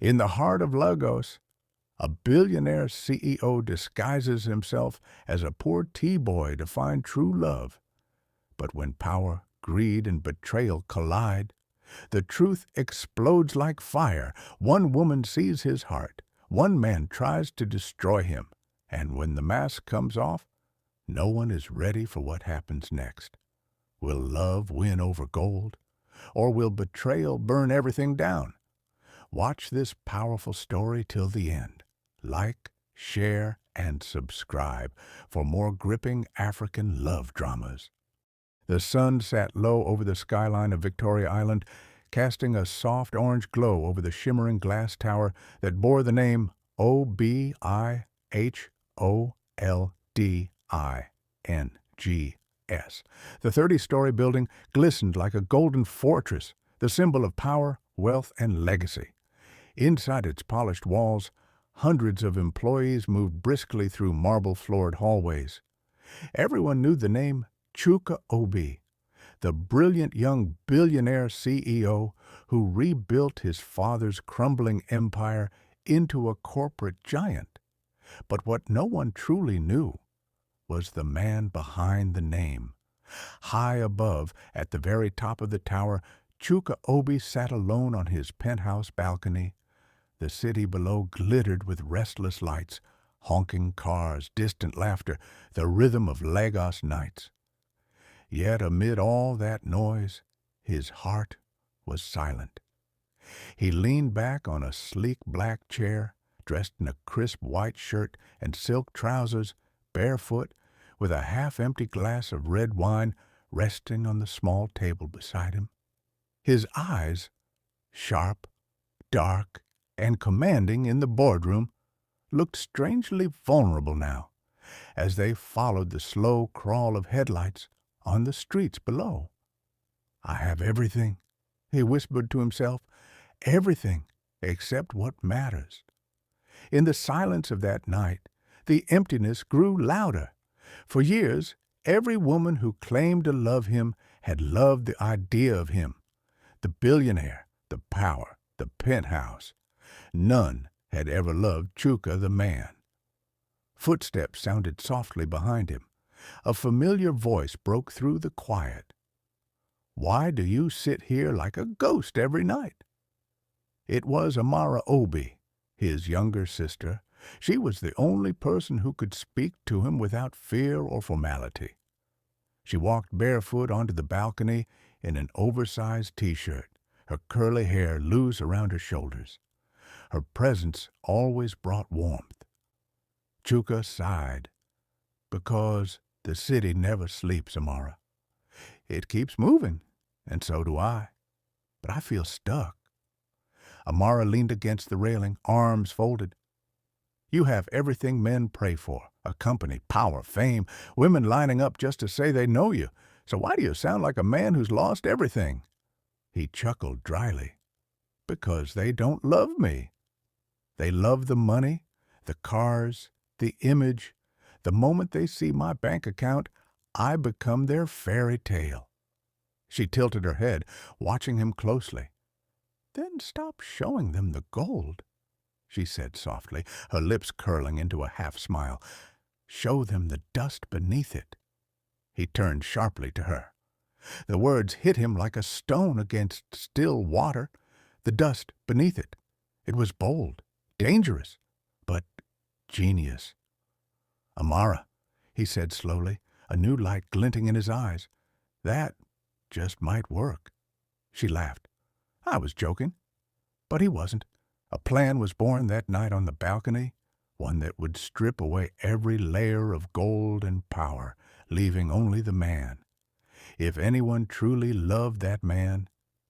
In the heart of Lagos, a billionaire CEO disguises himself as a poor tea-boy to find true love. But when power, greed, and betrayal collide, the truth explodes like fire. One woman sees his heart. One man tries to destroy him. And when the mask comes off, no one is ready for what happens next. Will love win over gold? Or will betrayal burn everything down? Watch this powerful story till the end. Like, share, and subscribe for more gripping African love dramas. The sun sat low over the skyline of Victoria Island, casting a soft orange glow over the shimmering glass tower that bore the name OBIHOLDINGS. The 30-story building glistened like a golden fortress, the symbol of power, wealth, and legacy. Inside its polished walls, hundreds of employees moved briskly through marble-floored hallways. Everyone knew the name Chuka Obi, the brilliant young billionaire CEO who rebuilt his father's crumbling empire into a corporate giant. But what no one truly knew was the man behind the name. High above, at the very top of the tower, Chuka Obi sat alone on his penthouse balcony. The city below glittered with restless lights, honking cars, distant laughter, the rhythm of Lagos nights. Yet amid all that noise, his heart was silent. He leaned back on a sleek black chair, dressed in a crisp white shirt and silk trousers, barefoot, with a half-empty glass of red wine resting on the small table beside him. His eyes, sharp, dark, and commanding in the boardroom, looked strangely vulnerable now, as they followed the slow crawl of headlights on the streets below. "I have everything," he whispered to himself, "everything except what matters." In the silence of that night, the emptiness grew louder. For years, every woman who claimed to love him had loved the idea of him, the billionaire, the power, the penthouse. None had ever loved Chuka the man. Footsteps sounded softly behind him. A familiar voice broke through the quiet. "Why do you sit here like a ghost every night?" It was Amara Obi, his younger sister. She was the only person who could speak to him without fear or formality. She walked barefoot onto the balcony in an oversized t-shirt, her curly hair loose around her shoulders. Her presence always brought warmth. Chuka sighed. "Because the city never sleeps, Amara. It keeps moving, and so do I. But I feel stuck." Amara leaned against the railing, arms folded. "You have everything men pray for, a company, power, fame, women lining up just to say they know you. So why do you sound like a man who's lost everything?" He chuckled dryly. "Because they don't love me. They love the money, the cars, the image. The moment they see my bank account, I become their fairy tale." She tilted her head, watching him closely. "Then stop showing them the gold," she said softly, her lips curling into a half-smile. "Show them the dust beneath it." He turned sharply to her. The words hit him like a stone against still water. The dust beneath it. It was bold, dangerous, but genius. "Amara," he said slowly, a new light glinting in his eyes. "That just might work." She laughed. "I was joking." But he wasn't. A plan was born that night on the balcony, one that would strip away every layer of gold and power, leaving only the man. If anyone truly loved that man,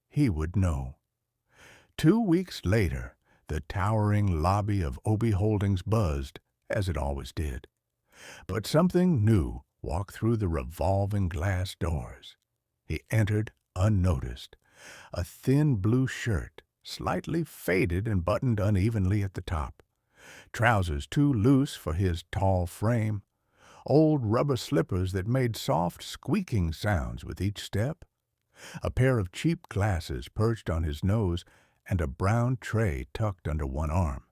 he would know. 2 weeks later, the towering lobby of Obi Holdings buzzed, as it always did. But something new walked through the revolving glass doors. He entered unnoticed. A thin blue shirt, slightly faded and buttoned unevenly at the top. Trousers too loose for his tall frame. Old rubber slippers that made soft, squeaking sounds with each step. A pair of cheap glasses perched on his nose, and a brown tray tucked under one arm.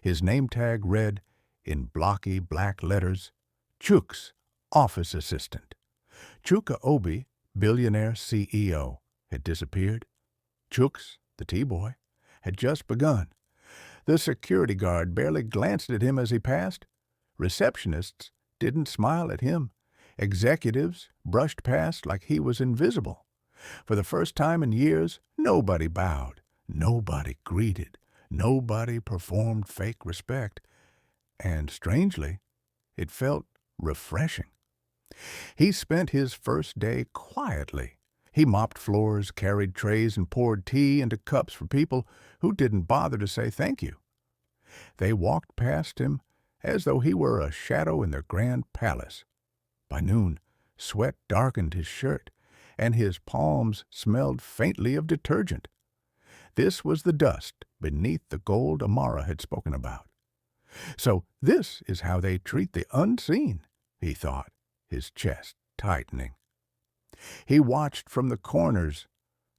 His name tag read, in blocky black letters, Chooks, office assistant. Chuka Obi, billionaire CEO, had disappeared. Chooks, the T-boy, had just begun. The security guard barely glanced at him as he passed. Receptionists didn't smile at him. Executives brushed past like he was invisible. For the first time in years, nobody bowed, nobody greeted, nobody performed fake respect. And strangely, it felt refreshing. He spent his first day quietly. He mopped floors, carried trays, and poured tea into cups for people who didn't bother to say thank you. They walked past him as though he were a shadow in their grand palace. By noon, sweat darkened his shirt, and his palms smelled faintly of detergent. This was the dust beneath the gold Amara had spoken about. So this is how they treat the unseen, he thought, his chest tightening. He watched from the corners,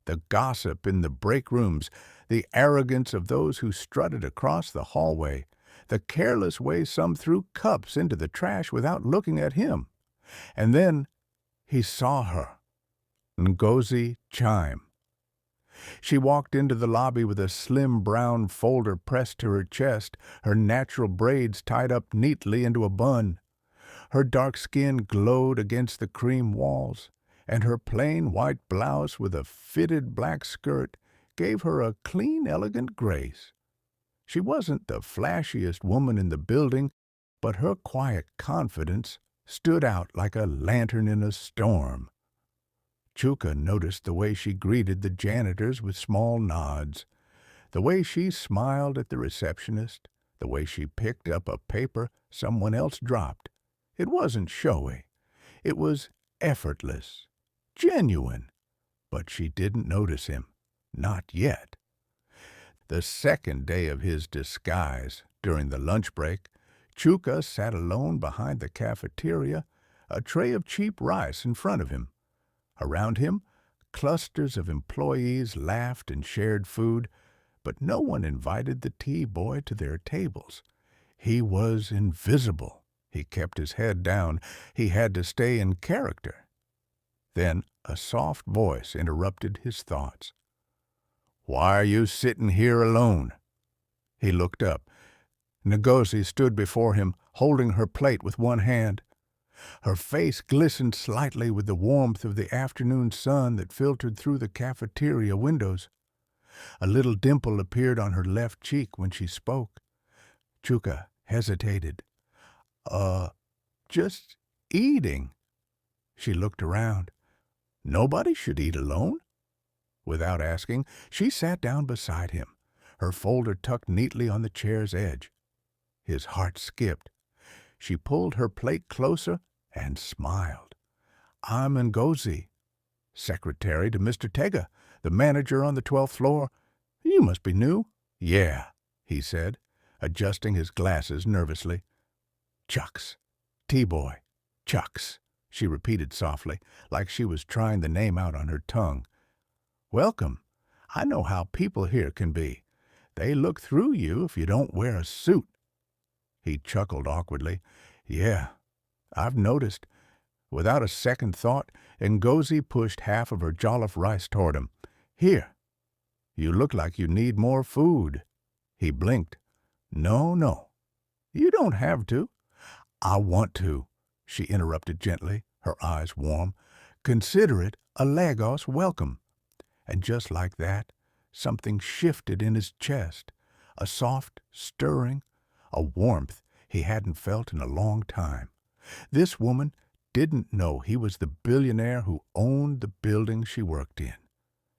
the gossip in the break rooms, the arrogance of those who strutted across the hallway, the careless way some threw cups into the trash without looking at him. And then he saw her, Ngozi Chime. She walked into the lobby with a slim brown folder pressed to her chest, her natural braids tied up neatly into a bun. Her dark skin glowed against the cream walls, and her plain white blouse with a fitted black skirt gave her a clean, elegant grace. She wasn't the flashiest woman in the building, but her quiet confidence stood out like a lantern in a storm. Chuka noticed the way she greeted the janitors with small nods, the way she smiled at the receptionist, the way she picked up a paper someone else dropped. It wasn't showy. It was effortless, genuine. But she didn't notice him. Not yet. The second day of his disguise, during the lunch break, Chuka sat alone behind the cafeteria, a tray of cheap rice in front of him. Around him, clusters of employees laughed and shared food, but no one invited the tea boy to their tables. He was invisible. He kept his head down. He had to stay in character. Then a soft voice interrupted his thoughts. "Why are you sitting here alone?" He looked up. Ngozi stood before him, holding her plate with one hand. Her face glistened slightly with the warmth of the afternoon sun that filtered through the cafeteria windows. A little dimple appeared on her left cheek when she spoke. Chuka hesitated. Just eating." She looked around. Nobody should eat alone. Without asking, she sat down beside him, her folder tucked neatly on the chair's edge. His heart skipped. She pulled her plate closer and smiled. "I'm Ngozi, secretary to Mr. Tega, the manager on the 12th floor. You must be new." "Yeah," he said, adjusting his glasses nervously. "Chucks. T-boy. Chucks," she repeated softly, like she was trying the name out on her tongue. "Welcome. I know how people here can be. They look through you if you don't wear a suit." He chuckled awkwardly. "Yeah, I've noticed." Without a second thought, Ngozi pushed half of her jollof rice toward him. "Here. You look like you need more food." He blinked. No. You don't have to." "I want to," she interrupted gently, her eyes warm. "Consider it a Lagos welcome." And just like that, something shifted in his chest, a soft stirring, a warmth he hadn't felt in a long time. This woman didn't know he was the billionaire who owned the building she worked in.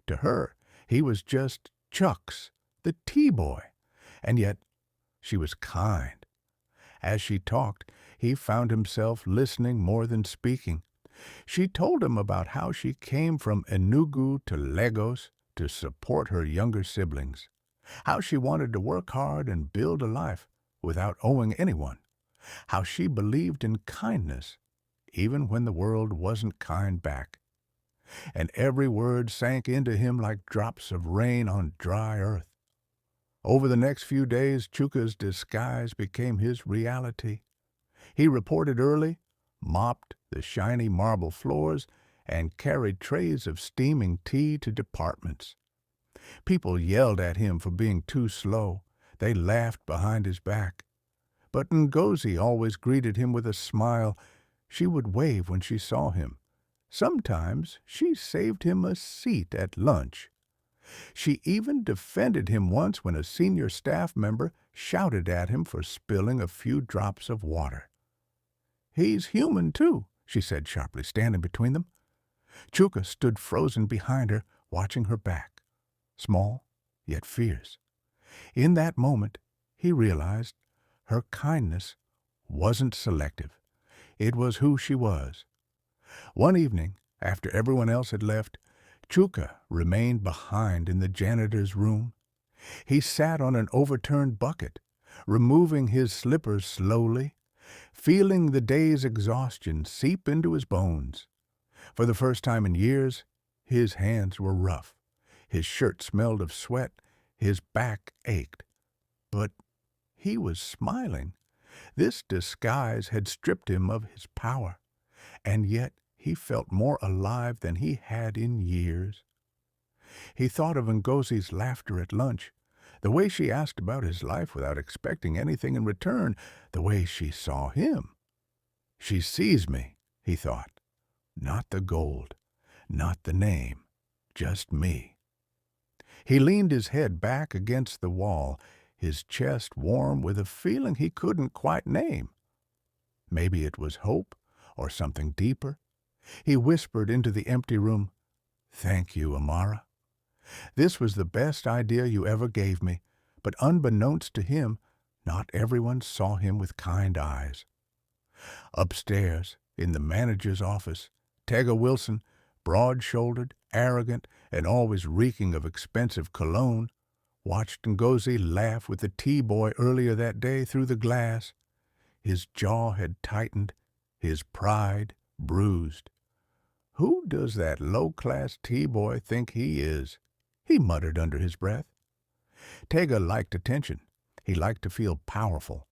To her, he was just Chucks, the tea-boy, and yet she was kind. As she talked, he found himself listening more than speaking. She told him about how she came from Enugu to Lagos to support her younger siblings, how she wanted to work hard and build a life without owing anyone, how she believed in kindness even when the world wasn't kind back. And every word sank into him like drops of rain on dry earth. Over the next few days, Chuka's disguise became his reality. He reported early, mopped the shiny marble floors, and carried trays of steaming tea to departments. People yelled at him for being too slow. They laughed behind his back. But Ngozi always greeted him with a smile. She would wave when she saw him. Sometimes she saved him a seat at lunch. She even defended him once when a senior staff member shouted at him for spilling a few drops of water. "He's human, too," she said sharply, standing between them. Chuka stood frozen behind her, watching her back, small yet fierce. In that moment, he realized her kindness wasn't selective. It was who she was. One evening, after everyone else had left, Chuka remained behind in the janitor's room. He sat on an overturned bucket, removing his slippers slowly, feeling the day's exhaustion seep into his bones. For the first time in years, his hands were rough. His shirt smelled of sweat. His back ached. But he was smiling. This disguise had stripped him of his power, and yet he felt more alive than he had in years. He thought of Ngozi's laughter at lunch, the way she asked about his life without expecting anything in return, the way she saw him. "She sees me," he thought. "Not the gold, not the name, just me." He leaned his head back against the wall, his chest warm with a feeling he couldn't quite name. Maybe it was hope or something deeper. He whispered into the empty room, "Thank you, Amara. This was the best idea you ever gave me," but unbeknownst to him, not everyone saw him with kind eyes. Upstairs, in the manager's office, Tega Wilson, broad-shouldered, arrogant, and always reeking of expensive cologne, watched Ngozi laugh with the tea boy earlier that day through the glass. His jaw had tightened, his pride bruised. "Who does that low-class tea boy think he is?" he muttered under his breath. Tega liked attention. He liked to feel powerful.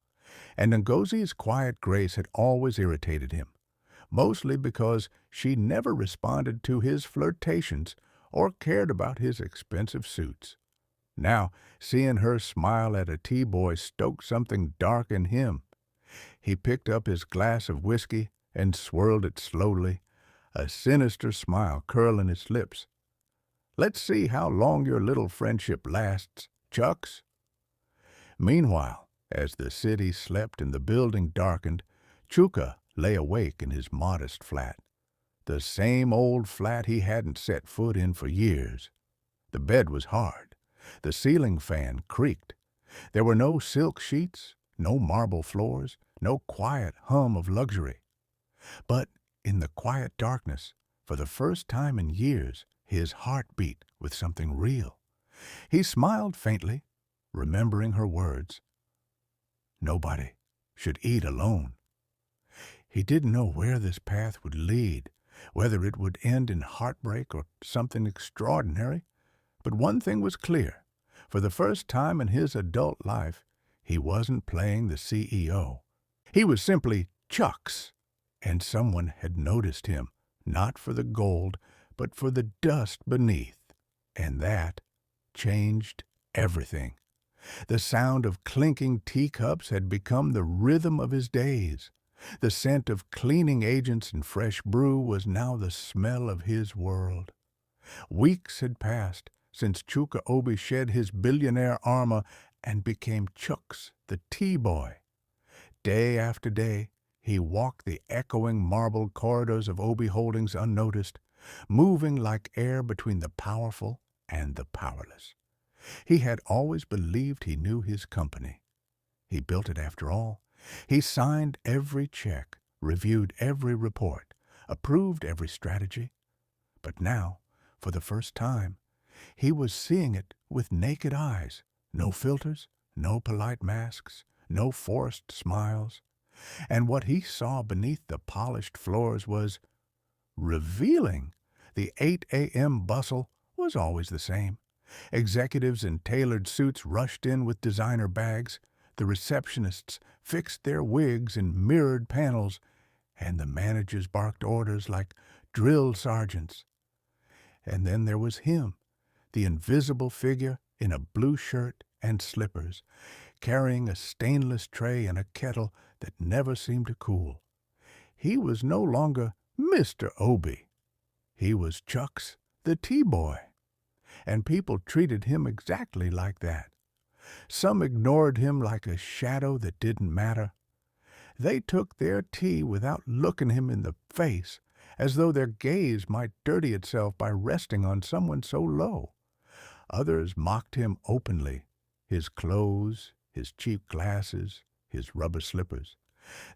And Ngozi's quiet grace had always irritated him, mostly because she never responded to his flirtations or cared about his expensive suits. Now, seeing her smile at a tea boy stoked something dark in him. He picked up his glass of whiskey and swirled it slowly, a sinister smile curling his lips. "Let's see how long your little friendship lasts, Chucks." Meanwhile, as the city slept and the building darkened, Chuka lay awake in his modest flat. The same old flat he hadn't set foot in for years. The bed was hard. The ceiling fan creaked. There were no silk sheets, no marble floors, no quiet hum of luxury. But in the quiet darkness, for the first time in years, his heart beat with something real. He smiled faintly, remembering her words. Nobody should eat alone. He didn't know where this path would lead, whether it would end in heartbreak or something extraordinary. But one thing was clear. For the first time in his adult life, he wasn't playing the CEO. He was simply Chucks, and someone had noticed him, not for the gold, but for the dust beneath. And that changed everything. The sound of clinking teacups had become the rhythm of his days. The scent of cleaning agents and fresh brew was now the smell of his world. Weeks had passed since Chuka Obi shed his billionaire armor and became Chucks, the tea boy. Day after day, he walked the echoing marble corridors of Obi Holdings unnoticed, moving like air between the powerful and the powerless. He had always believed he knew his company. He built it after all. He signed every check, reviewed every report, approved every strategy. But now, for the first time, he was seeing it with naked eyes. No filters, no polite masks, no forced smiles. And what he saw beneath the polished floors was revealing. The 8 a.m. bustle was always the same. Executives in tailored suits rushed in with designer bags. The receptionists fixed their wigs in mirrored panels, and the managers barked orders like drill sergeants. And then there was him, the invisible figure in a blue shirt and slippers, carrying a stainless tray and a kettle that never seemed to cool. He was no longer Mr. Obie. He was Chuck's, the tea boy. And people treated him exactly like that. Some ignored him like a shadow that didn't matter. They took their tea without looking him in the face, as though their gaze might dirty itself by resting on someone so low. Others mocked him openly, his clothes, his cheap glasses, his rubber slippers.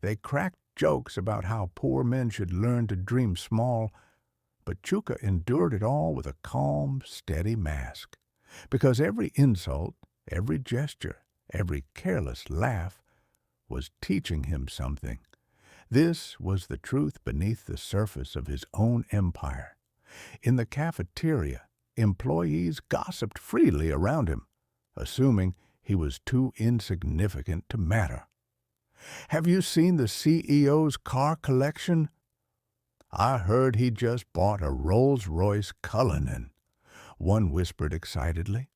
They cracked jokes about how poor men should learn to dream small, but Chuka endured it all with a calm, steady mask, because every insult, every gesture, every careless laugh was teaching him something. This was the truth beneath the surface of his own empire. In the cafeteria, employees gossiped freely around him, assuming he was too insignificant to matter. "Have you seen the CEO's car collection? I heard he just bought a Rolls-Royce Cullinan," one whispered excitedly.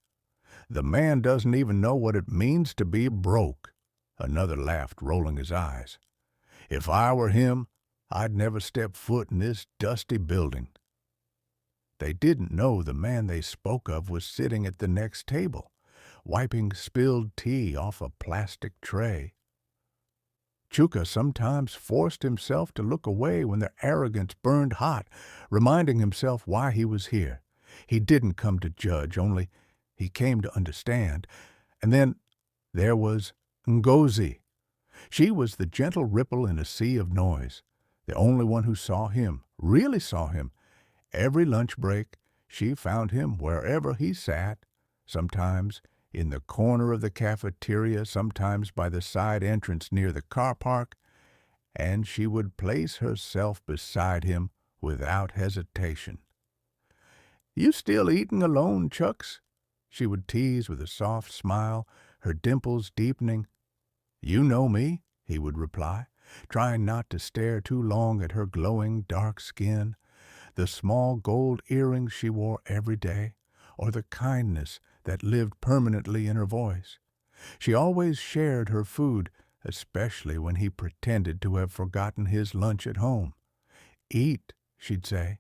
"The man doesn't even know what it means to be broke," another laughed, rolling his eyes. "If I were him, I'd never step foot in this dusty building." They didn't know the man they spoke of was sitting at the next table, wiping spilled tea off a plastic tray. Chuka sometimes forced himself to look away when their arrogance burned hot, reminding himself why he was here. He didn't come to judge, only he came to understand. And then there was Ngozi. She was the gentle ripple in a sea of noise, the only one who saw him, really saw him. Every lunch break, she found him wherever he sat, sometimes in the corner of the cafeteria, sometimes by the side entrance near the car park, and she would place herself beside him without hesitation. "You still eating alone, Chucks?" she would tease with a soft smile, her dimples deepening. "You know me," he would reply, trying not to stare too long at her glowing dark skin, the small gold earrings she wore every day, or the kindness that lived permanently in her voice. She always shared her food, especially when he pretended to have forgotten his lunch at home. "Eat," she'd say.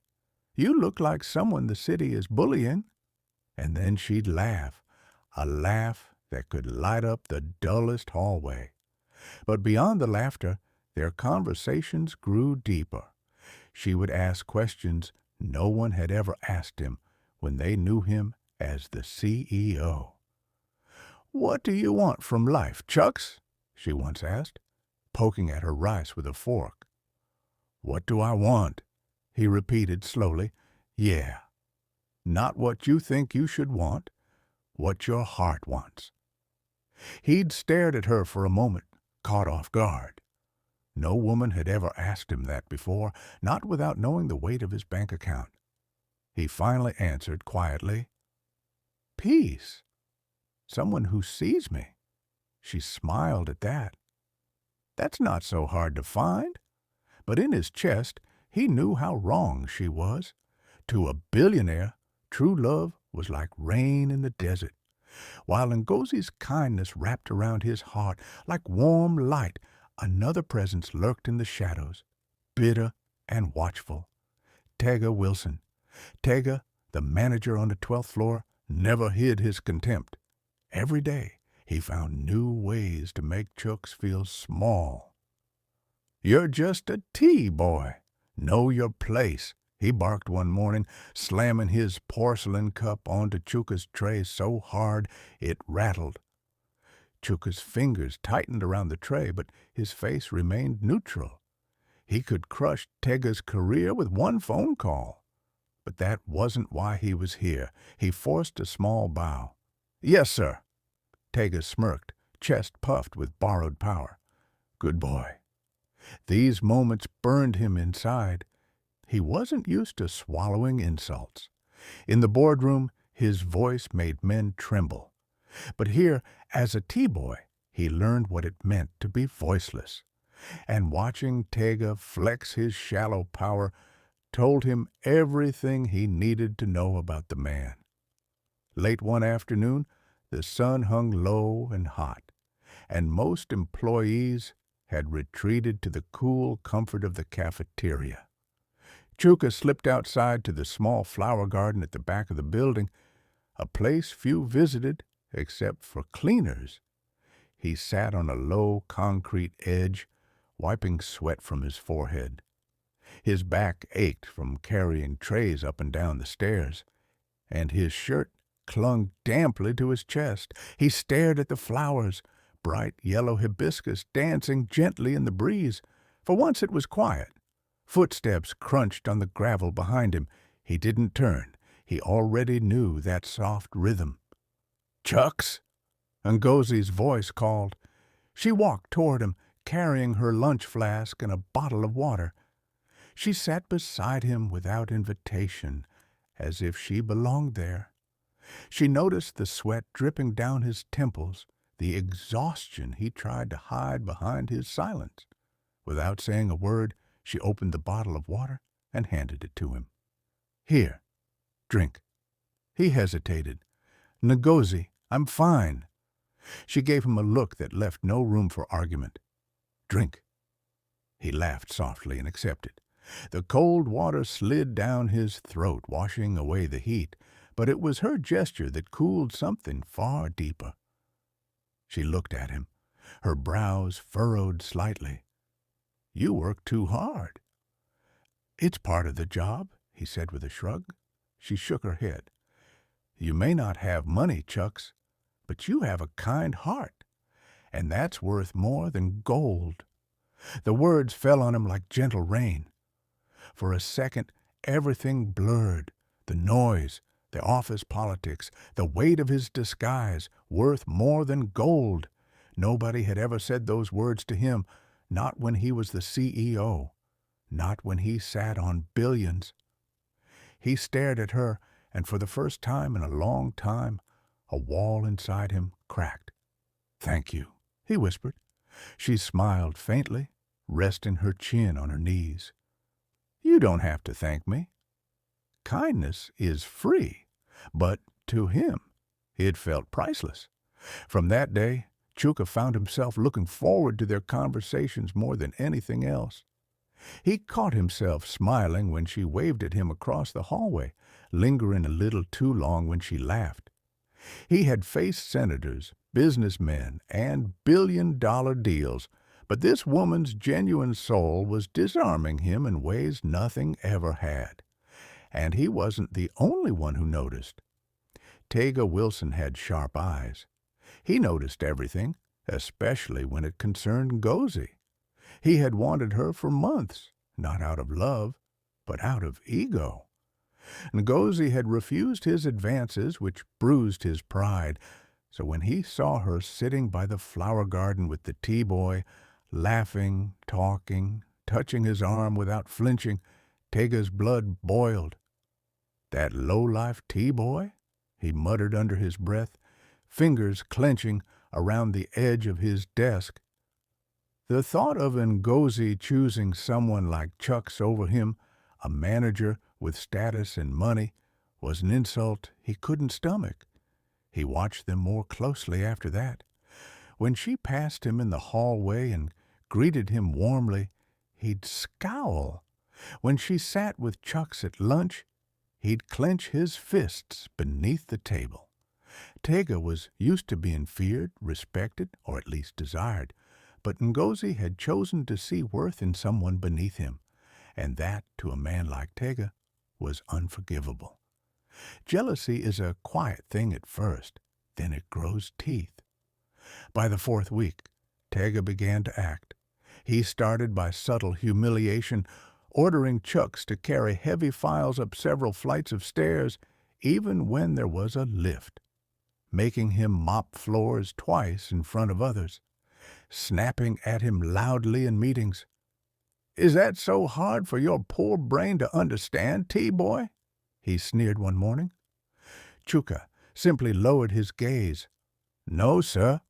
"You look like someone the city is bullying." And then she'd laugh, a laugh that could light up the dullest hallway. But beyond the laughter, their conversations grew deeper. She would ask questions no one had ever asked him when they knew him as the CEO. "What do you want from life, Chucks?" she once asked, poking at her rice with a fork. "What do I want?" he repeated slowly. "Yeah. Not what you think you should want, what your heart wants." He'd stared at her for a moment, caught off guard. No woman had ever asked him that before, not without knowing the weight of his bank account. He finally answered quietly, "Peace. Someone who sees me." She smiled at that. That's not so hard to find. But in his chest, he knew how wrong she was. To a billionaire, true love was like rain in the desert, while Ngozi's kindness wrapped around his heart like warm light. Another presence lurked in the shadows, bitter and watchful. Tega Wilson. Tega, the manager on the 12th floor, never hid his contempt. Every day, he found new ways to make Chucks feel small. "You're just a tea boy. Know your place," he barked one morning, slamming his porcelain cup onto Chuka's tray so hard it rattled. Chuka's fingers tightened around the tray, but his face remained neutral. He could crush Tega's career with one phone call. But that wasn't why he was here. He forced a small bow. "Yes, sir." Tega smirked, chest puffed with borrowed power. "Good boy." These moments burned him inside. He wasn't used to swallowing insults. In the boardroom, His voice made men tremble. But here, as a T-boy, he learned what it meant to be voiceless. And watching Tega flex his shallow power told him everything he needed to know about the man. Late one afternoon, the sun hung low and hot, and most employees had retreated to the cool comfort of the cafeteria. Chuka slipped outside to the small flower garden at the back of the building, a place few visited except for cleaners. He sat on a low concrete edge, wiping sweat from his forehead. His back ached from carrying trays up and down the stairs, and his shirt clung damply to his chest. He stared at the flowers, bright yellow hibiscus dancing gently in the breeze. For once it was quiet. Footsteps crunched on the gravel behind him. He didn't turn. He already knew that soft rhythm. "Chucks!" Ngozi's voice called. She walked toward him, carrying her lunch flask and a bottle of water. She sat beside him without invitation, as if she belonged there. She noticed the sweat dripping down his temples, the exhaustion he tried to hide behind his silence. Without saying a word, she opened the bottle of water and handed it to him. "Here, drink." He hesitated. "Ngozi, I'm fine." She gave him a look that left no room for argument. "Drink." He laughed softly and accepted. The cold water slid down his throat, washing away the heat, but it was her gesture that cooled something far deeper. She looked at him, her brows furrowed slightly. "You work too hard." "It's part of the job," he said with a shrug. She shook her head. "You may not have money, Chucks, but you have a kind heart, and that's worth more than gold." The words fell on him like gentle rain. For a second, everything blurred. The noise, the office politics, the weight of his disguise, worth more than gold. Nobody had ever said those words to him, not when he was the CEO, not when he sat on billions. He stared at her, and for the first time in a long time, a wall inside him cracked. "Thank you," he whispered. She smiled faintly, resting her chin on her knees. "You don't have to thank me. Kindness is free," but to him it felt priceless. From that day, Chuka found himself looking forward to their conversations more than anything else. He caught himself smiling when she waved at him across the hallway, lingering a little too long when she laughed. He had faced senators, businessmen, and billion-dollar deals, but this woman's genuine soul was disarming him in ways nothing ever had. And he wasn't the only one who noticed. Tega Wilson had sharp eyes. He noticed everything, especially when it concerned Ngozi. He had wanted her for months, not out of love, but out of ego. Ngozi had refused his advances, which bruised his pride, so when he saw her sitting by the flower garden with the T-boy, laughing, talking, touching his arm without flinching, Tega's blood boiled. "That low-life T-boy?" he muttered under his breath, fingers clenching around the edge of his desk. The thought of Ngozi choosing someone like Chucks over him, a manager with status and money, was an insult he couldn't stomach. He watched them more closely after that. When she passed him in the hallway and greeted him warmly, he'd scowl. When she sat with Chucks at lunch, he'd clench his fists beneath the table. Tega was used to being feared, respected, or at least desired, but Ngozi had chosen to see worth in someone beneath him, and that, to a man like Tega, was unforgivable. Jealousy is a quiet thing at first, then it grows teeth. By the fourth week, Tega began to act. He started by subtle humiliation, ordering Chucks to carry heavy files up several flights of stairs, even when there was a lift, making him mop floors twice in front of others, snapping at him loudly in meetings. "Is that so hard for your poor brain to understand, T-boy?" he sneered one morning. Chuka simply lowered his gaze. "No, sir."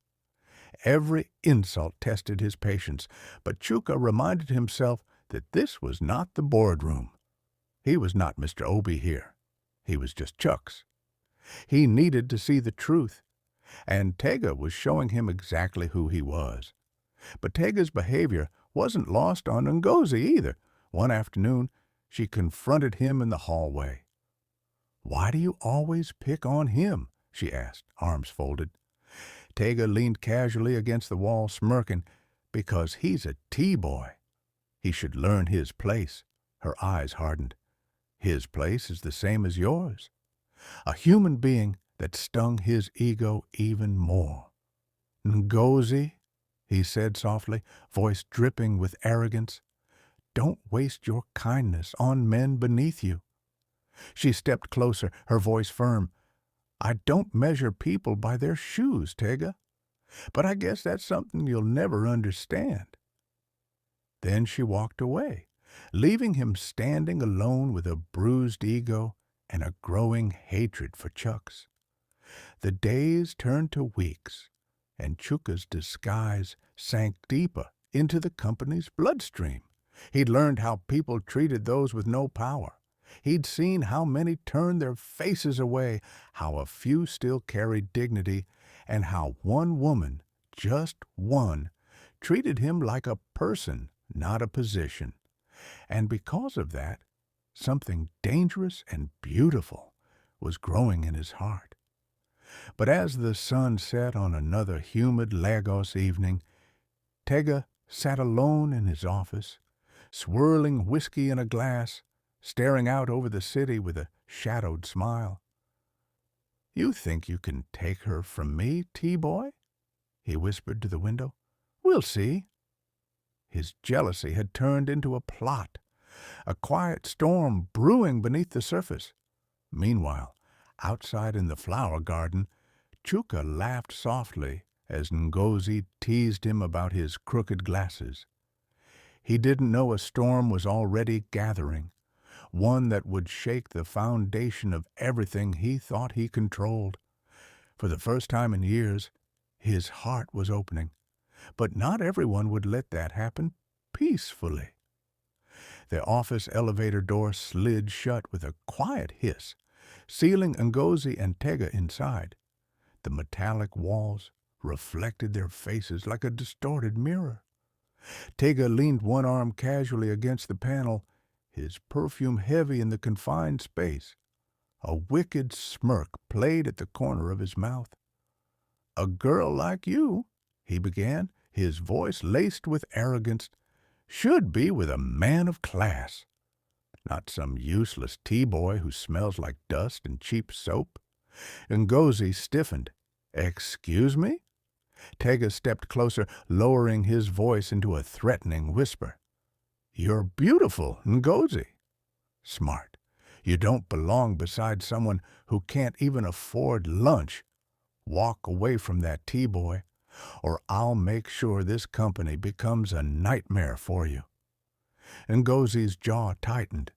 Every insult tested his patience, but Chuka reminded himself that this was not the boardroom. He was not Mr. Obi here. He was just Chuck's. He needed to see the truth, and Tega was showing him exactly who he was. But Tega's behavior wasn't lost on Ngozi either. One afternoon, she confronted him in the hallway. "Why do you always pick on him?" she asked, arms folded. Tega leaned casually against the wall, smirking. "Because he's a T-boy. He should learn his place." Her eyes hardened. "His place is the same as yours." A human being that stung his ego even more. "Ngozi," he said softly, voice dripping with arrogance, "don't waste your kindness on men beneath you." She stepped closer, her voice firm. "I don't measure people by their shoes, Tega. But I guess that's something you'll never understand." Then she walked away, leaving him standing alone with a bruised ego and a growing hatred for Chuck's. The days turned to weeks, and Chuka's disguise sank deeper into the company's bloodstream. He'd learned how people treated those with no power. He'd seen how many turned their faces away, how a few still carried dignity, and how one woman, just one, treated him like a person, not a position. And because of that, something dangerous and beautiful was growing in his heart. But as the sun set on another humid Lagos evening, Tega sat alone in his office, swirling whiskey in a glass, staring out over the city with a shadowed smile. "You think you can take her from me, T-boy?" he whispered to the window. "We'll see." His jealousy had turned into a plot, a quiet storm brewing beneath the surface. Meanwhile, outside in the flower garden, Chuka laughed softly as Ngozi teased him about his crooked glasses. He didn't know a storm was already gathering, one that would shake the foundation of everything he thought he controlled. For the first time in years, his heart was opening. But not everyone would let that happen peacefully. The office elevator door slid shut with a quiet hiss, sealing Ngozi and Tega inside. The metallic walls reflected their faces like a distorted mirror. Tega leaned one arm casually against the panel, his perfume heavy in the confined space. A wicked smirk played at the corner of his mouth. "A girl like you," he began, his voice laced with arrogance, "should be with a man of class. Not some useless T-boy who smells like dust and cheap soap." Ngozi stiffened. "Excuse me?" Tega stepped closer, lowering his voice into a threatening whisper. "You're beautiful, Ngozi." "Smart. You don't belong beside someone who can't even afford lunch. Walk away from that T-boy, or I'll make sure this company becomes a nightmare for you." Ngozi's jaw tightened.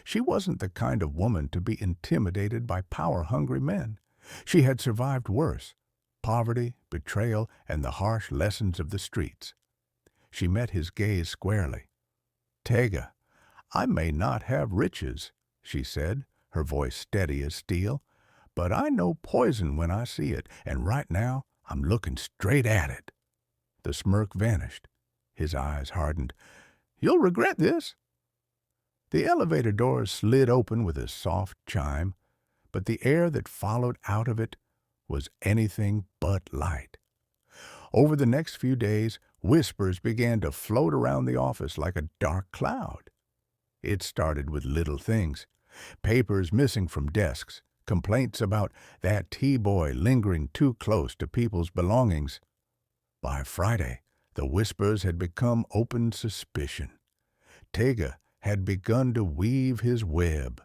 She wasn't the kind of woman to be intimidated by power-hungry men. She had survived worse: poverty, betrayal, and the harsh lessons of the streets. She met his gaze squarely. "Tega, I may not have riches," she said, her voice steady as steel, "but I know poison when I see it, and right now I'm looking straight at it." The smirk vanished. His eyes hardened. "You'll regret this." The elevator doors slid open with a soft chime, but the air that followed out of it was anything but light. Over the next few days, whispers began to float around the office like a dark cloud. It started with little things: papers missing from desks, complaints about that T-boy lingering too close to people's belongings. By Friday, the whispers had become open suspicion. Tega had begun to weave his web.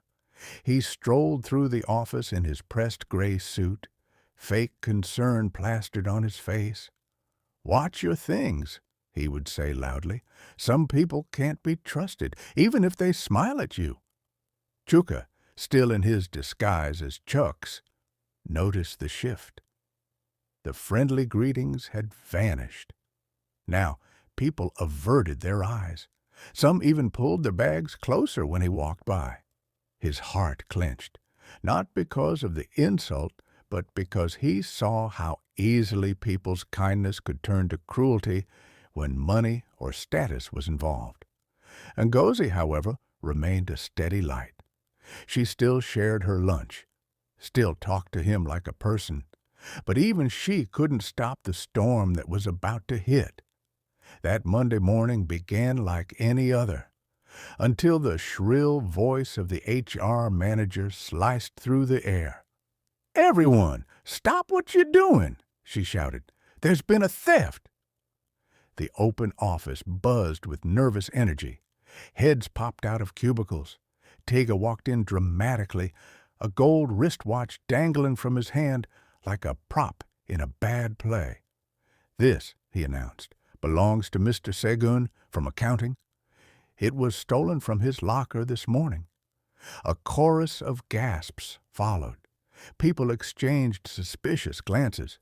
He strolled through the office in his pressed gray suit, fake concern plastered on his face. "Watch your things," he would say loudly. "Some people can't be trusted, even if they smile at you." Chuka, still in his disguise as Chuck's, noticed the shift. The friendly greetings had vanished. Now, people averted their eyes. Some even pulled their bags closer when he walked by. His heart clenched, not because of the insult, but because he saw how easily people's kindness could turn to cruelty when money or status was involved. Ngozi, however, remained a steady light. She still shared her lunch, still talked to him like a person, but even she couldn't stop the storm that was about to hit. That Monday morning began like any other, until the shrill voice of the HR manager sliced through the air. "Everyone, stop what you're doing," she shouted. "There's been a theft." The open office buzzed with nervous energy. Heads popped out of cubicles. Tega walked in dramatically, a gold wristwatch dangling from his hand like a prop in a bad play. "This," he announced, "belongs to Mr. Segun from accounting. It was stolen from his locker this morning." A chorus of gasps followed. People exchanged suspicious glances.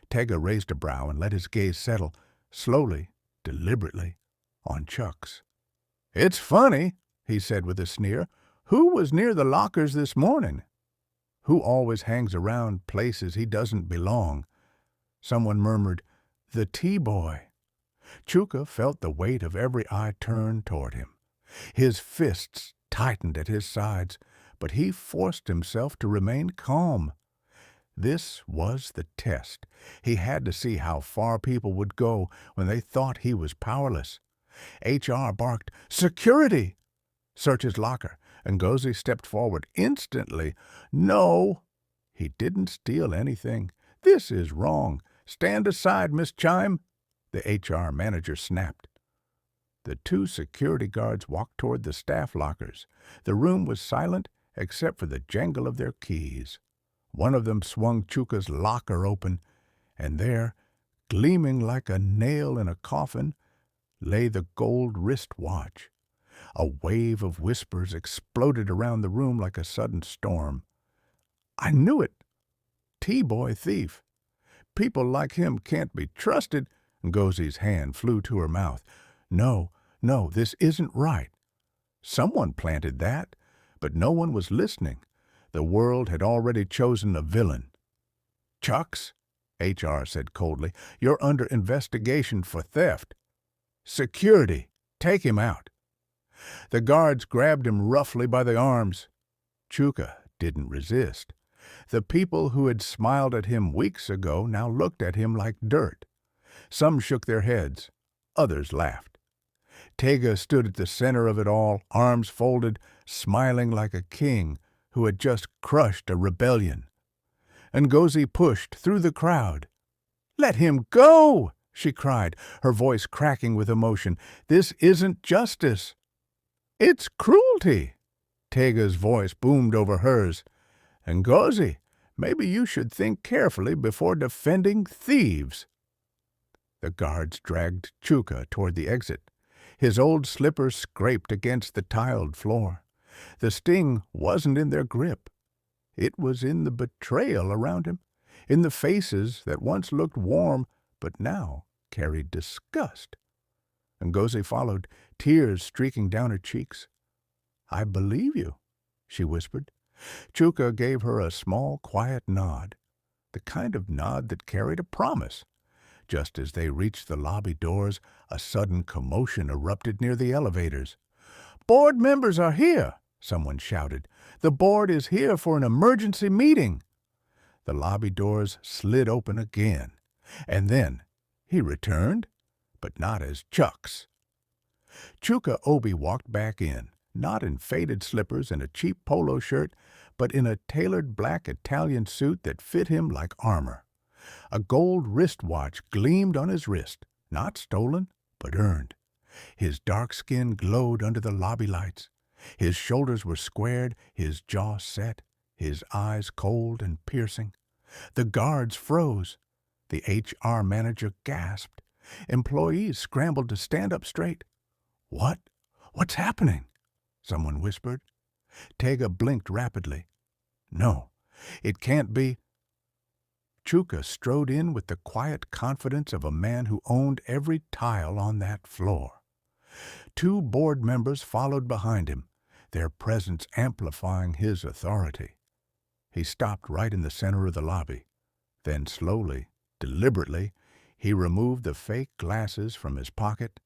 Tega raised a brow and let his gaze settle, slowly, deliberately, on Chuck's. "It's funny," he said with a sneer. "Who was near the lockers this morning? Who always hangs around places he doesn't belong?" Someone murmured, "The T-boy." Chuka felt the weight of every eye turned toward him. His fists tightened at his sides, but he forced himself to remain calm. This was the test. He had to see how far people would go when they thought he was powerless. HR barked, "Security!" "Search his locker." Ngozi stepped forward instantly. "No, he didn't steal anything. This is wrong. Stand aside, Miss Chime," the HR manager snapped. The two security guards walked toward the staff lockers. The room was silent except for the jangle of their keys. One of them swung Chuka's locker open, and there, gleaming like a nail in a coffin, lay the gold wristwatch. A wave of whispers exploded around the room like a sudden storm. "I knew it! T-boy thief! People like him can't be trusted." Ngozi's hand flew to her mouth. No, this isn't right. Someone planted that, but no one was listening. The world had already chosen a villain. "Chucks," HR said coldly, "you're under investigation for theft. Security, take him out." The guards grabbed him roughly by the arms. Chuka didn't resist. The people who had smiled at him weeks ago now looked at him like dirt. Some shook their heads. Others laughed. Tega stood at the center of it all, arms folded, smiling like a king who had just crushed a rebellion. Ngozi pushed through the crowd. "Let him go!" she cried, her voice cracking with emotion. "This isn't justice. It's cruelty." Tega's voice boomed over hers. "Ngozi, maybe you should think carefully before defending thieves." The guards dragged Chuka toward the exit. His old slippers scraped against the tiled floor. The sting wasn't in their grip. It was in the betrayal around him, in the faces that once looked warm but now carried disgust. Ngozi followed, tears streaking down her cheeks. "I believe you," she whispered. Chuka gave her a small, quiet nod, the kind of nod that carried a promise. Just as they reached the lobby doors, a sudden commotion erupted near the elevators. "Board members are here," someone shouted. "The board is here for an emergency meeting." The lobby doors slid open again, and then he returned, but not as Chucks. Chuka Obi walked back in, not in faded slippers and a cheap polo shirt, but in a tailored black Italian suit that fit him like armor. A gold wristwatch gleamed on his wrist, not stolen, but earned. His dark skin glowed under the lobby lights. His shoulders were squared, his jaw set, his eyes cold and piercing. The guards froze. The HR manager gasped. Employees scrambled to stand up straight. What's happening?" someone whispered. Tega blinked rapidly. "No, it can't be." Chuka strode in with the quiet confidence of a man who owned every tile on that floor. Two board members followed behind him, their presence amplifying his authority. He stopped right in the center of the lobby. Then slowly, deliberately, he removed the fake glasses from his pocket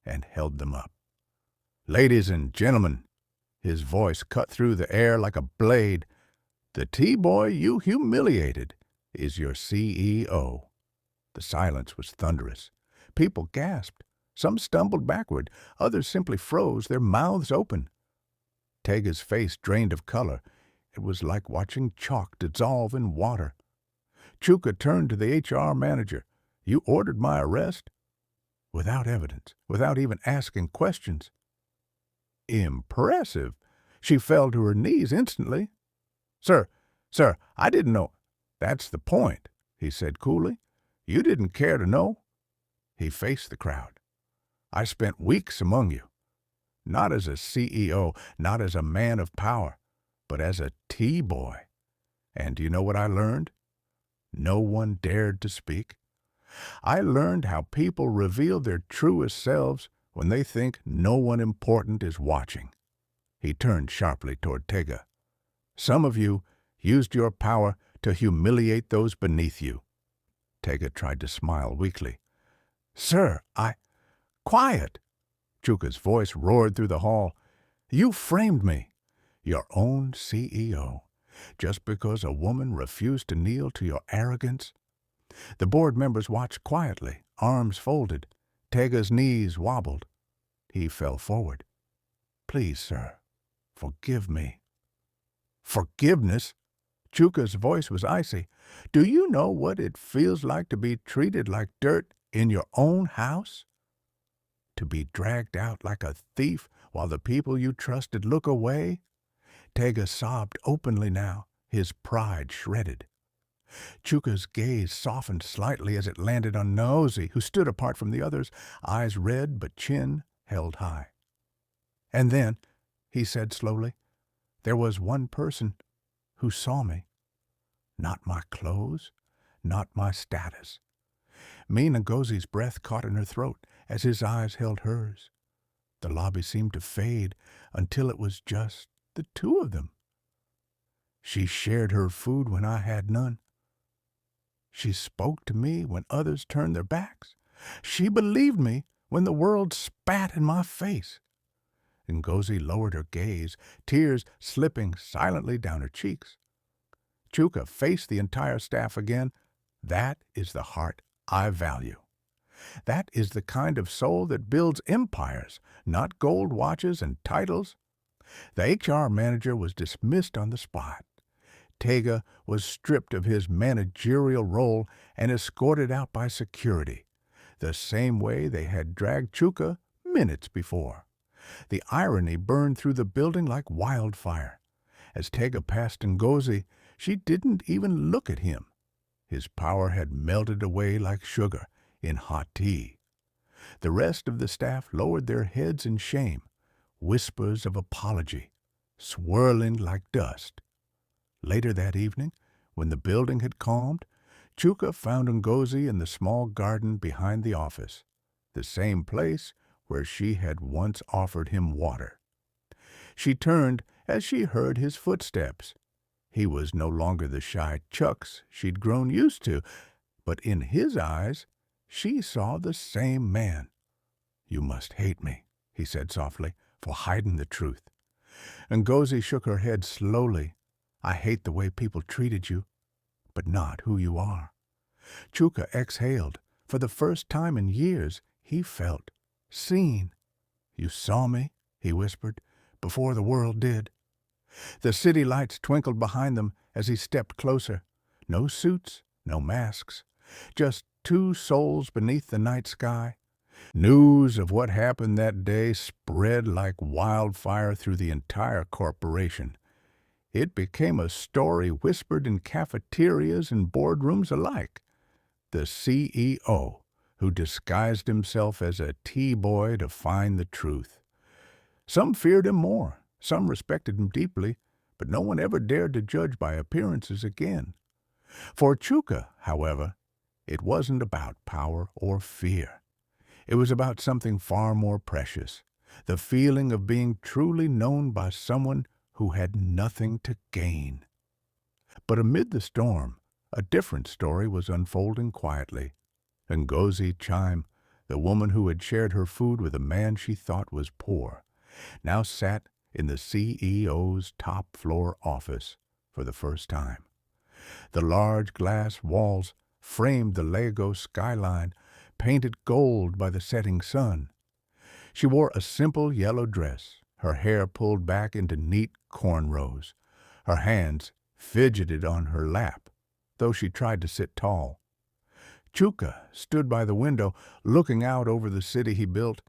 and held them up. "Ladies and gentlemen," his voice cut through the air like a blade, "the T-boy you humiliated is your CEO." The silence was thunderous. People gasped. Some stumbled backward. Others simply froze, their mouths open. Tega's face drained of color. It was like watching chalk dissolve in water. Chuka turned to the HR manager. "You ordered my arrest?" Without evidence, without even asking questions. Impressive. She fell to her knees instantly. Sir, I didn't know." "That's the point," he said coolly. "You didn't care to know." He faced the crowd. "I spent weeks among you. Not as a CEO, not as a man of power, but as a T-boy. And do you know what I learned? No one dared to speak. I learned how people reveal their truest selves when they think no one important is watching." He turned sharply toward Tega. "Some of you used your power to humiliate those beneath you." Tega tried to smile weakly. "Sir, Quiet!" Chuka's voice roared through the hall. "You framed me, your own CEO, just because a woman refused to kneel to your arrogance." The board members watched quietly, arms folded. Tega's knees wobbled. He fell forward. "Please, sir, forgive me." "Forgiveness?" Chuka's voice was icy. "Do you know what it feels like to be treated like dirt in your own house? To be dragged out like a thief while the people you trusted look away?" Tega sobbed openly now, his pride shredded. Chuka's gaze softened slightly as it landed on Naozi, who stood apart from the others, eyes red but chin held high. "And then," he said slowly, "there was one person who saw me. Not my clothes, not my status." Ngozi's breath caught in her throat as his eyes held hers. The lobby seemed to fade until it was just the two of them. She shared her food when I had none. She spoke to me when others turned their backs. She believed me when the world spat in my face. Ngozi lowered her gaze, tears slipping silently down her cheeks. Chuka faced the entire staff again. "That is the heart I value. That is the kind of soul that builds empires, not gold watches and titles." The HR manager was dismissed on the spot. Tega was stripped of his managerial role and escorted out by security, the same way they had dragged Chuka minutes before. The irony burned through the building like wildfire. As Tega passed Ngozi, she didn't even look at him. His power had melted away like sugar in hot tea. The rest of the staff lowered their heads in shame, whispers of apology swirling like dust. Later that evening, when the building had calmed, Chuka found Ngozi in the small garden behind the office, the same place where she had once offered him water. She turned as she heard his footsteps. He was no longer the shy Chucks she'd grown used to, but in his eyes she saw the same man. "You must hate me," he said softly, "for hiding the truth." Ngozi shook her head slowly. "I hate the way people treated you, but not who you are." Chuka exhaled. For the first time in years, he felt seen. "You saw me," he whispered, "before the world did." The city lights twinkled behind them as he stepped closer. No suits, no masks, just two souls beneath the night sky. News of what happened that day spread like wildfire through the entire corporation. It became a story whispered in cafeterias and boardrooms alike. The CEO, who disguised himself as a T-boy to find the truth. Some feared him more, some respected him deeply, but no one ever dared to judge by appearances again. For Chuka, however, it wasn't about power or fear. It was about something far more precious, the feeling of being truly known by someone who had nothing to gain. But amid the storm, a different story was unfolding quietly. Ngozi Chime, the woman who had shared her food with a man she thought was poor, now sat in the CEO's top-floor office for the first time. The large glass walls framed the Lagos skyline, painted gold by the setting sun. She wore a simple yellow dress, her hair pulled back into neat cornrows. Her hands fidgeted on her lap, though she tried to sit tall. Chuka stood by the window, looking out over the city he built.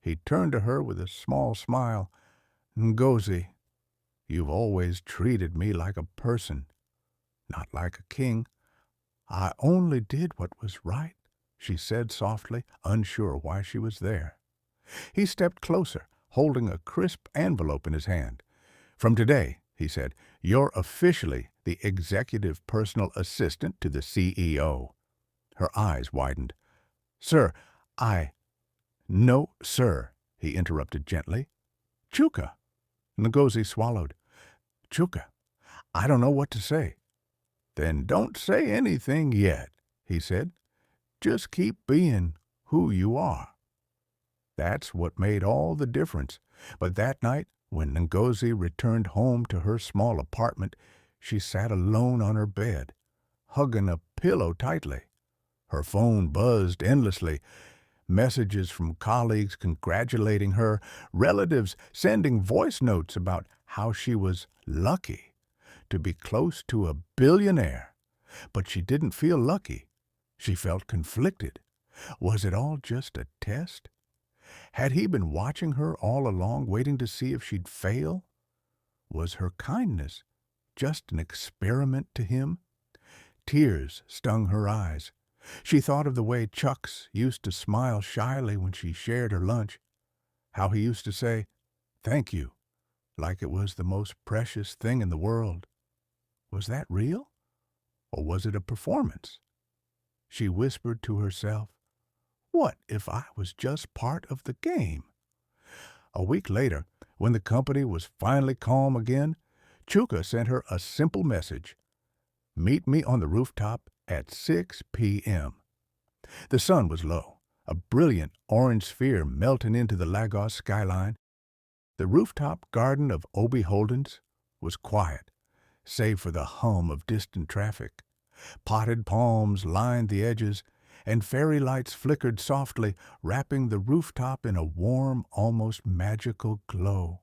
He turned to her with a small smile. "Ngozi, you've always treated me like a person, not like a king." "I only did what was right," she said softly, unsure why she was there. He stepped closer, holding a crisp envelope in his hand. "From today," he said, "you're officially the executive personal assistant to the CEO." Her eyes widened. "Sir, No, sir," he interrupted gently. "Chuka." Ngozi swallowed. "Chuka, I don't know what to say." "Then don't say anything yet," he said. "Just keep being who you are." That's what made all the difference. But that night, when Ngozi returned home to her small apartment, she sat alone on her bed, hugging a pillow tightly. Her phone buzzed endlessly, messages from colleagues congratulating her, relatives sending voice notes about how she was lucky to be close to a billionaire. But she didn't feel lucky. She felt conflicted. Was it all just a test? Had he been watching her all along, waiting to see if she'd fail? Was her kindness just an experiment to him? Tears stung her eyes. She thought of the way Chucks used to smile shyly when she shared her lunch, how he used to say, "Thank you," like it was the most precious thing in the world. Was that real? Or was it a performance? She whispered to herself, "What if I was just part of the game?" A week later, when the company was finally calm again, Chuka sent her a simple message: "Meet me on the rooftop at 6 p.m. The sun was low, a brilliant orange sphere melting into the Lagos skyline. The rooftop garden of Obi Holdens was quiet, save for the hum of distant traffic. Potted palms lined the edges, and fairy lights flickered softly, wrapping the rooftop in a warm, almost magical glow.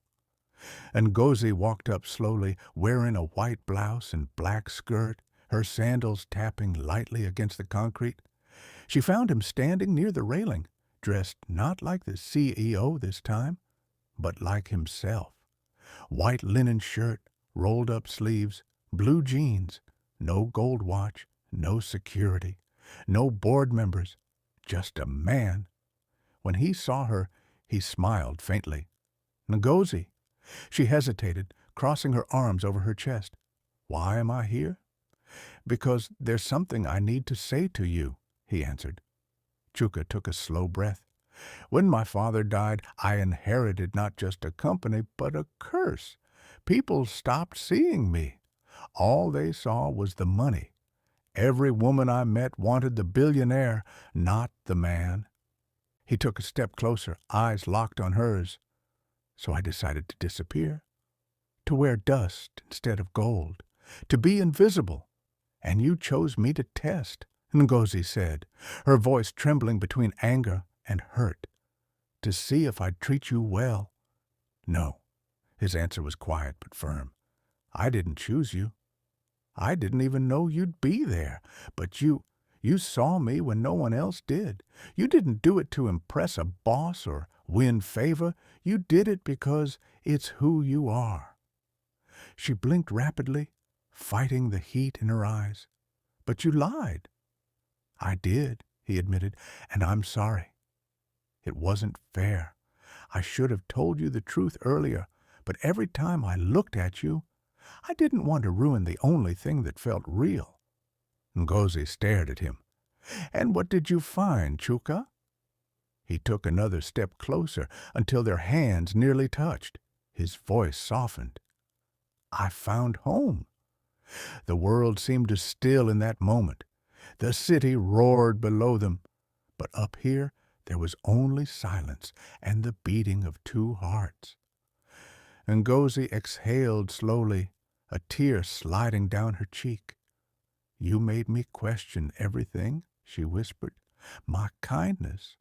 Ngozi walked up slowly, wearing a white blouse and black skirt, her sandals tapping lightly against the concrete. She found him standing near the railing, dressed not like the CEO this time, but like himself. White linen shirt, rolled up sleeves, blue jeans, no gold watch, no security, no board members, just a man. When he saw her, he smiled faintly. "Ngozi." She hesitated, crossing her arms over her chest. "Why am I here?" "Because there's something I need to say to you," he answered. Chuka took a slow breath. "When my father died, I inherited not just a company, but a curse. People stopped seeing me. All they saw was the money. Every woman I met wanted the billionaire, not the man." He took a step closer, eyes locked on hers. "So I decided to disappear, to wear dust instead of gold, to be invisible. And you chose me to test," Ngozi said, her voice trembling between anger and hurt. "To see if I'd treat you well." "No." His answer was quiet but firm. "I didn't choose you. I didn't even know you'd be there. But you saw me when no one else did. You didn't do it to impress a boss or win favor. You did it because it's who you are." She blinked rapidly, fighting the heat in her eyes. "But you lied." "I did," he admitted, "and I'm sorry. It wasn't fair. I should have told you the truth earlier, but every time I looked at you, I didn't want to ruin the only thing that felt real." Ngozi stared at him. "And what did you find, Chuka?" He took another step closer until their hands nearly touched. His voice softened. "I found home." The world seemed to still in that moment. The city roared below them, but up here there was only silence and the beating of two hearts. Ngozi exhaled slowly, a tear sliding down her cheek. "You made me question everything," she whispered. "My kindness,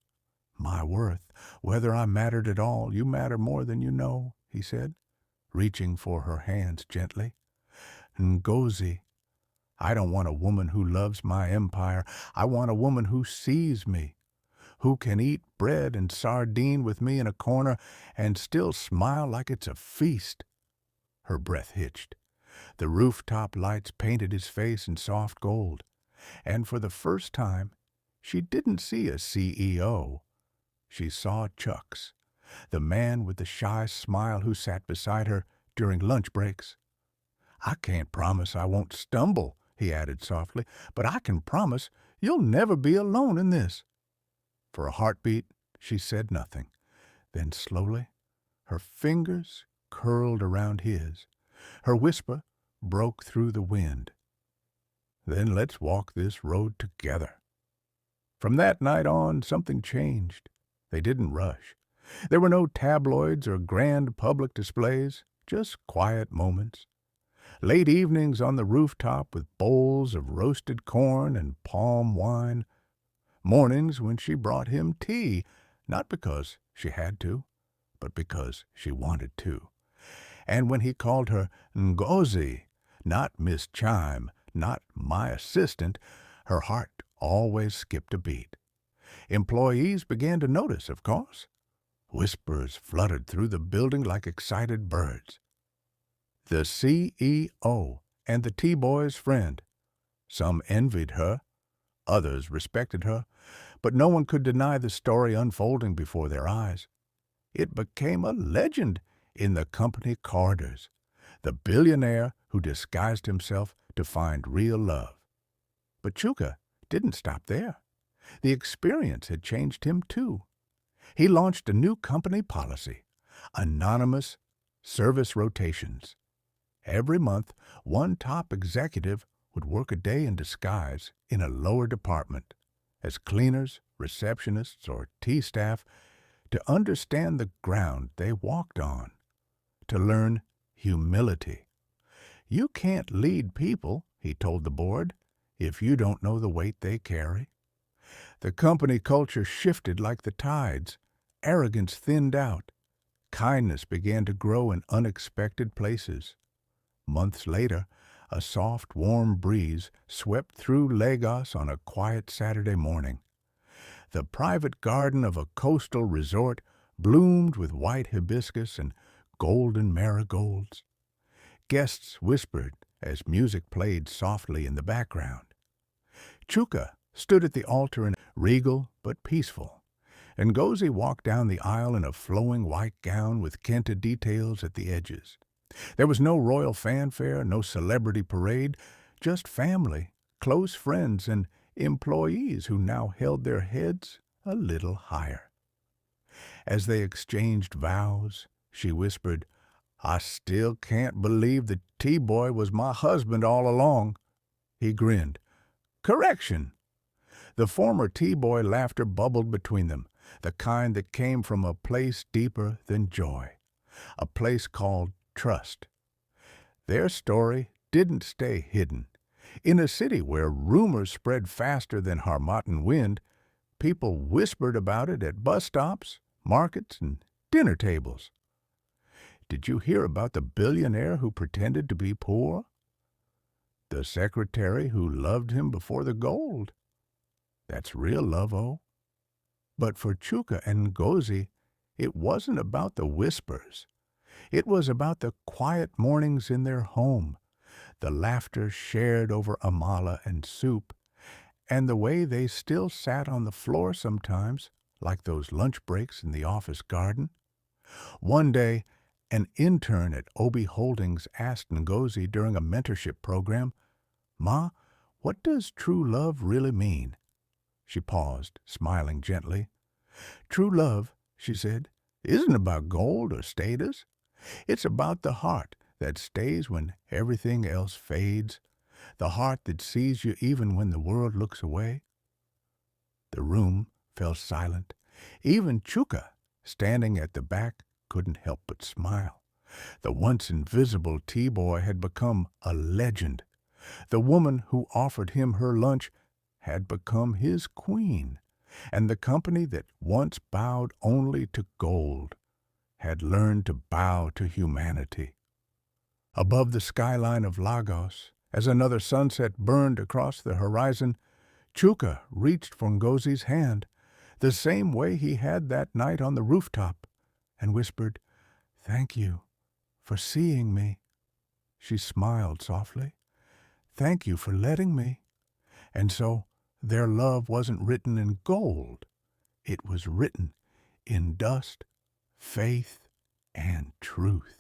my worth, whether I mattered at all. You matter more than you know," he said, reaching for her hands gently. "Ngozi, I don't want a woman who loves my empire. I want a woman who sees me, who can eat bread and sardine with me in a corner and still smile like it's a feast." Her breath hitched. The rooftop lights painted his face in soft gold, and for the first time she didn't see a CEO. She saw Chucks, the man with the shy smile who sat beside her during lunch breaks. "I can't promise I won't stumble," he added softly, "but I can promise you'll never be alone in this." For a heartbeat, she said nothing. Then slowly, her fingers curled around his. Her whisper broke through the wind. "Then let's walk this road together." From that night on, something changed. They didn't rush. There were no tabloids or grand public displays, just quiet moments. Late evenings on the rooftop with bowls of roasted corn and palm wine. Mornings when she brought him tea, not because she had to, but because she wanted to. And when he called her Ngozi, not Miss Chime, not my assistant, her heart always skipped a beat. Employees began to notice, of course. Whispers fluttered through the building like excited birds. The CEO and the T-Boy's friend. Some envied her, others respected her, but no one could deny the story unfolding before their eyes. It became a legend in the company corridors, the billionaire who disguised himself to find real love. But Chuka didn't stop there. The experience had changed him too. He launched a new company policy, anonymous service rotations. Every month, one top executive would work a day in disguise in a lower department, as cleaners, receptionists, or tea staff, to understand the ground they walked on, to learn humility. "You can't lead people," he told the board, "if you don't know the weight they carry." The company culture shifted like the tides. Arrogance thinned out. Kindness began to grow in unexpected places. Months later, a soft, warm breeze swept through Lagos on a quiet Saturday morning. The private garden of a coastal resort bloomed with white hibiscus and golden marigolds. Guests whispered as music played softly in the background. Chuka stood at the altar in regal but peaceful. Ngozi walked down the aisle in a flowing white gown with kente details at the edges. There was no royal fanfare, no celebrity parade, just family, close friends, and employees who now held their heads a little higher. As they exchanged vows, she whispered, "I still can't believe the T-Boy was my husband all along." He grinned. "Correction." The former T-Boy laughter bubbled between them, the kind that came from a place deeper than joy, a place called trust. Their story didn't stay hidden. In a city where rumors spread faster than Harmattan wind, people whispered about it at bus stops, markets, and dinner tables. "Did you hear about the billionaire who pretended to be poor? The secretary who loved him before the gold? That's real love, oh." But for Chuka and Ngozi, it wasn't about the whispers. It was about the quiet mornings in their home, the laughter shared over amala and soup, and the way they still sat on the floor sometimes, like those lunch breaks in the office garden. One day, an intern at Obi Holdings asked Ngozi during a mentorship program, "Ma, What does true love really mean? She paused, smiling gently. True love, she said, isn't about gold or status. It's about the heart that stays when everything else fades, the heart that sees you even when the world looks away. The room fell silent. Even Chuka, standing at the back, couldn't help but smile. The once invisible T-boy had become a legend. The woman who offered him her lunch had become his queen, and the company that once bowed only to gold had learned to bow to humanity. Above the skyline of Lagos, as another sunset burned across the horizon, Chuka reached for Ngozi's hand, the same way he had that night on the rooftop, and whispered, "Thank you for seeing me." She smiled softly. "Thank you for letting me." And so their love wasn't written in gold. It was written in dust, faith, and truth.